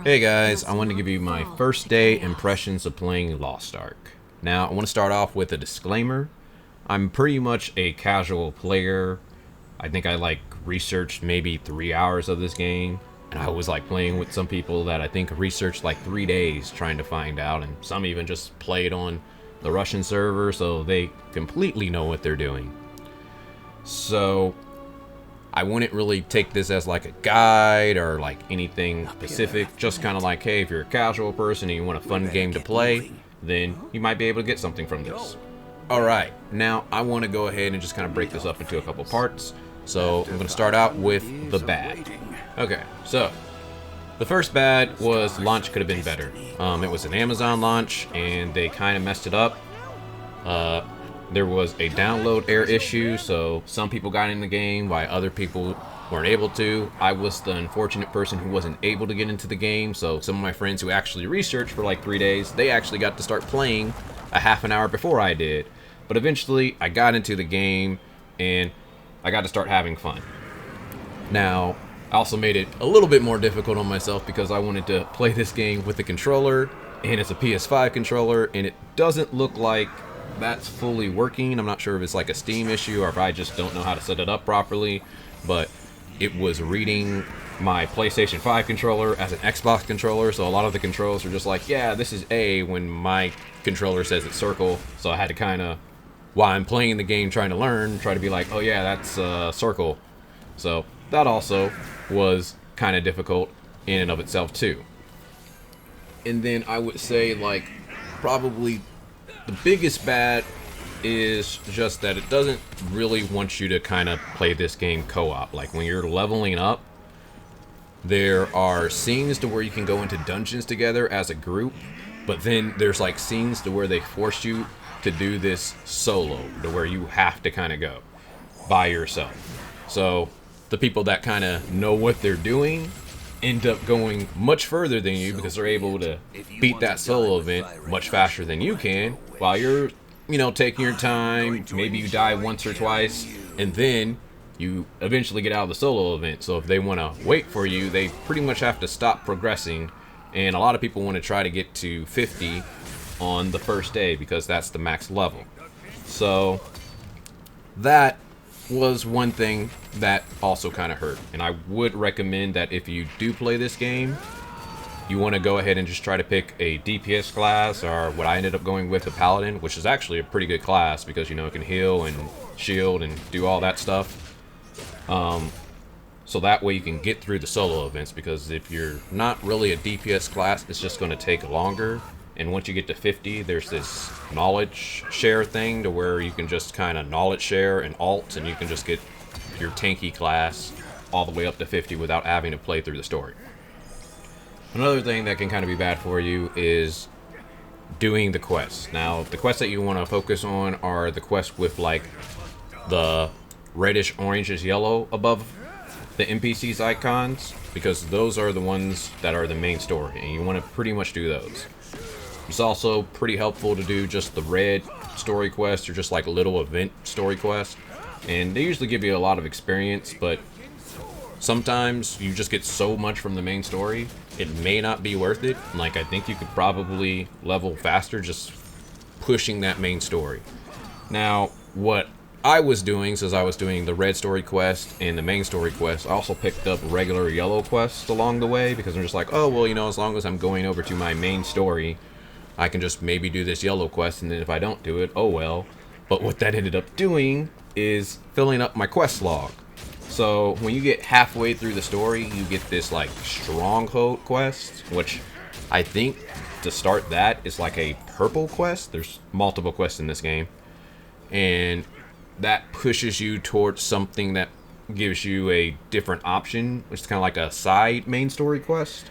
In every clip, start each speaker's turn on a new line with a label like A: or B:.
A: Hey guys, I want to give you my first day impressions of playing Lost Ark. Now, I want to start off with a disclaimer. I'm pretty much a casual player. I think I researched maybe 3 hours of this game, and I was playing with some people that I think researched 3 days trying to find out, and some even just played on the Russian server, so they completely know what they're doing. So, I wouldn't really take this as a guide or anything specific. Just kind of hey, if you're a casual person and you want a fun game to play, then you might be able to get something from this. Alright, now I want to go ahead and just kind of break this up into a couple parts. So I'm going to start out with the bad. Okay, so the first bad was launch could have been better. It was an Amazon launch and they kind of messed it up. There was a download error issue, so some people got in the game while other people weren't able to. I was the unfortunate person who wasn't able to get into the game, so some of my friends who actually researched for 3 days, they actually got to start playing a half an hour before I did. But eventually, I got into the game, and I got to start having fun. Now, I also made it a little bit more difficult on myself because I wanted to play this game with the controller, and it's a PS5 controller, and it doesn't look like that's fully working. I'm not sure if it's a Steam issue or if I just don't know how to set it up properly, but it was reading my PlayStation 5 controller as an Xbox controller, so a lot of the controls are just yeah, this is A, when my controller says it's circle, so I had to kind of, while I'm playing the game trying to learn, try to be oh yeah, that's circle. So that also was kind of difficult in and of itself too. And then I would say probably the biggest bad is just that it doesn't really want you to kind of play this game co-op. When you're leveling up, there are scenes to where you can go into dungeons together as a group, but then there's scenes to where they force you to do this solo, to where you have to kind of go by yourself. So the people that kind of know what they're doing end up going much further than you because they're able to beat that solo event much faster than you can while you're, taking your time. Maybe you die once or twice, and then you eventually get out of the solo event. So if they want to wait for you, they pretty much have to stop progressing, and a lot of people want to try to get to 50 on the first day because that's the max level. So that was one thing that also kind of hurt, and I would recommend that if you do play this game, you want to go ahead and just try to pick a DPS class, or what I ended up going with, a Paladin, which is actually a pretty good class because it can heal and shield and do all that stuff. So that way you can get through the solo events, because if you're not really a DPS class, it's just going to take longer. And once you get to 50, there's this knowledge share thing to where you can just kind of knowledge share and alt, and you can just get your tanky class all the way up to 50 without having to play through the story. Another thing that can kind of be bad for you is doing the quests. Now, the quests that you want to focus on are the quests with the reddish, orangish, yellow above the NPC's icons, because those are the ones that are the main story, and you want to pretty much do those. It's also pretty helpful to do just the red story quest or just little event story quest, and they usually give you a lot of experience, but sometimes you just get so much from the main story, it may not be worth it. I think you could probably level faster just pushing that main story. Now, what I was doing, since I was doing the red story quest and the main story quest, I also picked up regular yellow quests along the way, because I'm just oh, well, as long as I'm going over to my main story, I can just maybe do this yellow quest, and then if I don't do it, oh well. But what that ended up doing is filling up my quest log. So when you get halfway through the story, you get this stronghold quest, which I think to start that is a purple quest. There's multiple quests in this game, and that pushes you towards something that gives you a different option, which is kind of a side main story quest.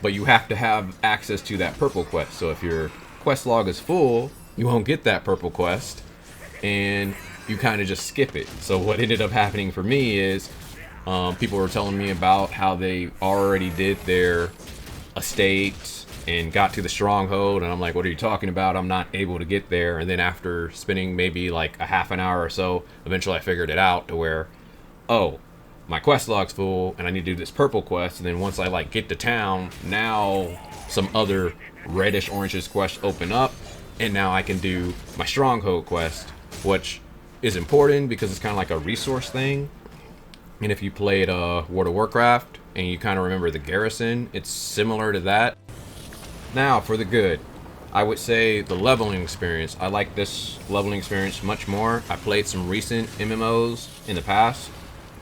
A: But you have to have access to that purple quest. So if your quest log is full, you won't get that purple quest, and you kind of just skip it. So what ended up happening for me is people were telling me about how they already did their estate and got to the stronghold, and I'm what are you talking about? I'm not able to get there. And then after spending maybe a half an hour or so, eventually I figured it out to where, oh, my quest log's full and I need to do this purple quest, and then once I like get to town, now some other reddish orangish quests open up, and now I can do my stronghold quest, which is important because it's kind of like a resource thing. And if you played World of Warcraft and you kind of remember the garrison, it's similar to that. Now for the good, I would say the leveling experience. I like this leveling experience much more. I played some recent MMOs in the past.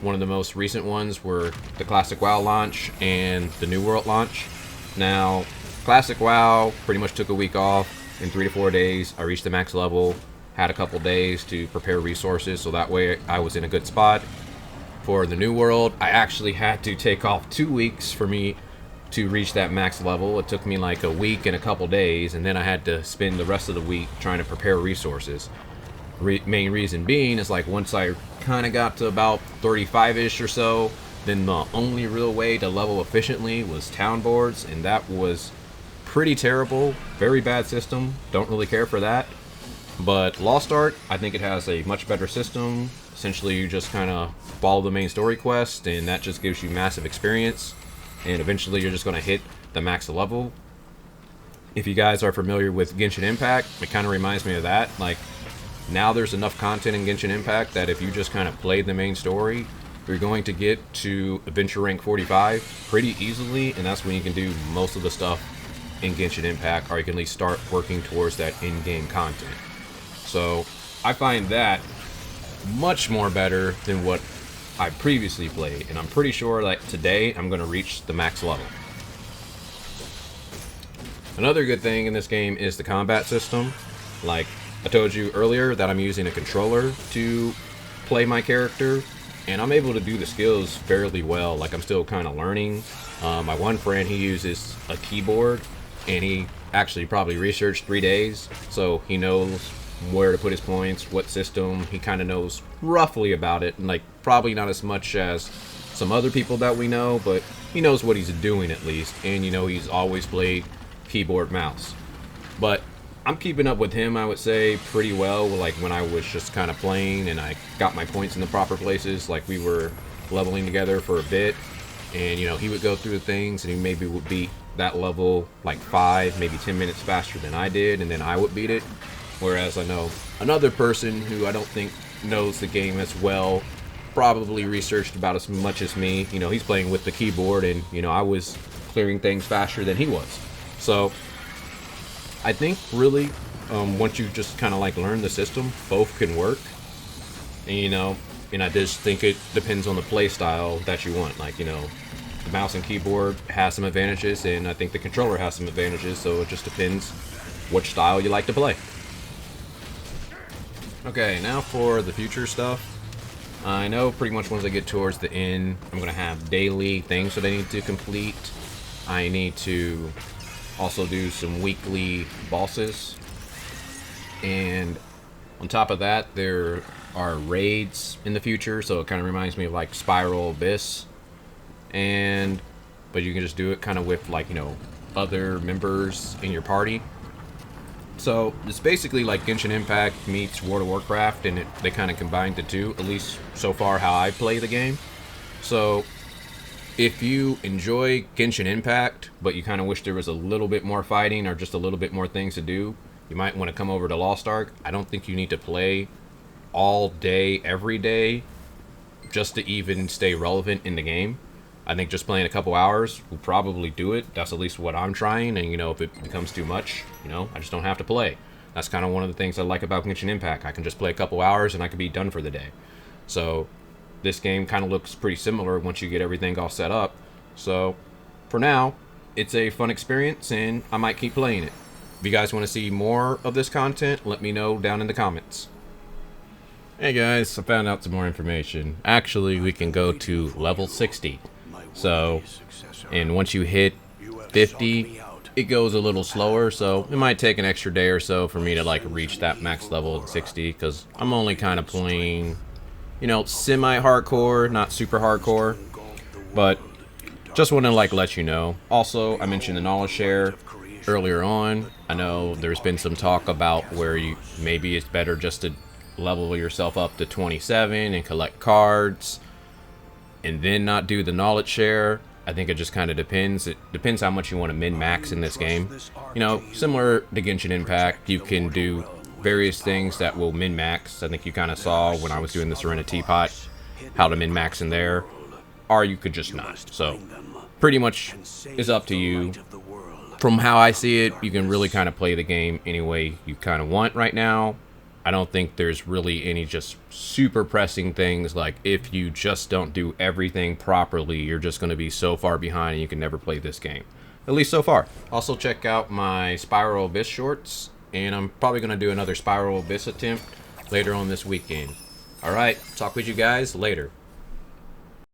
A: One of the most recent ones were the Classic WoW launch and the New World launch. Now, Classic WoW pretty much took a week off. In 3 to 4 days, I reached the max level, had a couple days to prepare resources, so that way I was in a good spot. For the New World, I actually had to take off 2 weeks for me to reach that max level. It took me like a week and a couple days, and then I had to spend the rest of the week trying to prepare resources. Main reason being is like once I kind of got to about 35-ish or so, then the only real way to level efficiently was town boards, and that was pretty terrible. Very bad system. Don't really care for that. But Lost Ark, I think it has a much better system. Essentially, you just kind of follow the main story quest, and that just gives you massive experience. And eventually, you're just going to hit the max level. If you guys are familiar with Genshin Impact, it kind of reminds me of that. Like, now there's enough content in Genshin Impact that if you just kind of play the main story, you're going to get to adventure rank 45 pretty easily, and that's when you can do most of the stuff in Genshin Impact, or you can at least start working towards that in-game content. So I find that much more better than what I previously played, and I'm pretty sure that today I'm going to reach the max level. Another good thing in this game is the combat system. Like I told you earlier that I'm using a controller to play my character, and I'm able to do the skills fairly well. Like I'm still kind of learning. My one friend, he uses a keyboard, and he actually probably researched 3 days, so he knows where to put his points, what system. He kind of knows roughly about it, and like probably not as much as some other people that we know, but he knows what he's doing at least. And you know, he's always played keyboard mouse. But I'm keeping up with him, I would say, pretty well. Like when I was just kind of playing and I got my points in the proper places, like we were leveling together for a bit, and you know, he would go through the things and he maybe would beat that level like 5, maybe 10 minutes faster than I did, and then I would beat it. Whereas I know another person who I don't think knows the game as well, probably researched about as much as me. You know, he's playing with the keyboard, and you know, I was clearing things faster than he was. So I think really, once you just kind of like learn the system, both can work. And you know, and I just think it depends on the play style that you want. Like, you know, the mouse and keyboard has some advantages, and I think the controller has some advantages, so it just depends which style you like to play. Okay, now for the future stuff. I know pretty much once I get towards the end, I'm going to have daily things that I need to complete. I need to also do some weekly bosses. And on top of that, there are raids in the future, so it kind of reminds me of like Spiral Abyss. But you can just do it kind of with like, you know, other members in your party. So it's basically like Genshin Impact meets World of Warcraft, and they kind of combined the two, at least so far how I play the game. So if you enjoy Genshin Impact, but you kind of wish there was a little bit more fighting or just a little bit more things to do, you might want to come over to Lost Ark. I don't think you need to play all day, every day, just to even stay relevant in the game. I think just playing a couple hours will probably do it. That's at least what I'm trying. And, you know, if it becomes too much, you know, I just don't have to play. That's kind of one of the things I like about Genshin Impact. I can just play a couple hours and I can be done for the day. So this game kind of looks pretty similar once you get everything all set up. So for now, it's a fun experience, and I might keep playing it. If you guys want to see more of this content, let me know down in the comments. Hey guys, I found out some more information. Actually, we can go to level 60. So, and once you hit 50, it goes a little slower, so it might take an extra day or so for me to like reach that max level at 60, because I'm only kind of playing, you know, semi-hardcore, not super hardcore. But just want to like let you know. Also, I mentioned the knowledge share earlier on. I know there's been some talk about where maybe it's better just to level yourself up to 27 and collect cards. and then not do the knowledge share. I think it just kind of depends. It depends how much you want to min-max in this game. You know, similar to Genshin Impact, you can do various things that will min-max. I think you kind of saw when I was doing the Serena Teapot how to min-max in there, or you could just not. So pretty much is up to you. From how I see it, you can really kind of play the game any way you kind of want right now. I don't think there's really any just super pressing things like if you just don't do everything properly, you're just going to be so far behind and you can never play this game. At least so far. Also check out my Spiral Abyss shorts, and I'm probably going to do another Spiral Abyss attempt later on this weekend. Alright, talk with you guys later.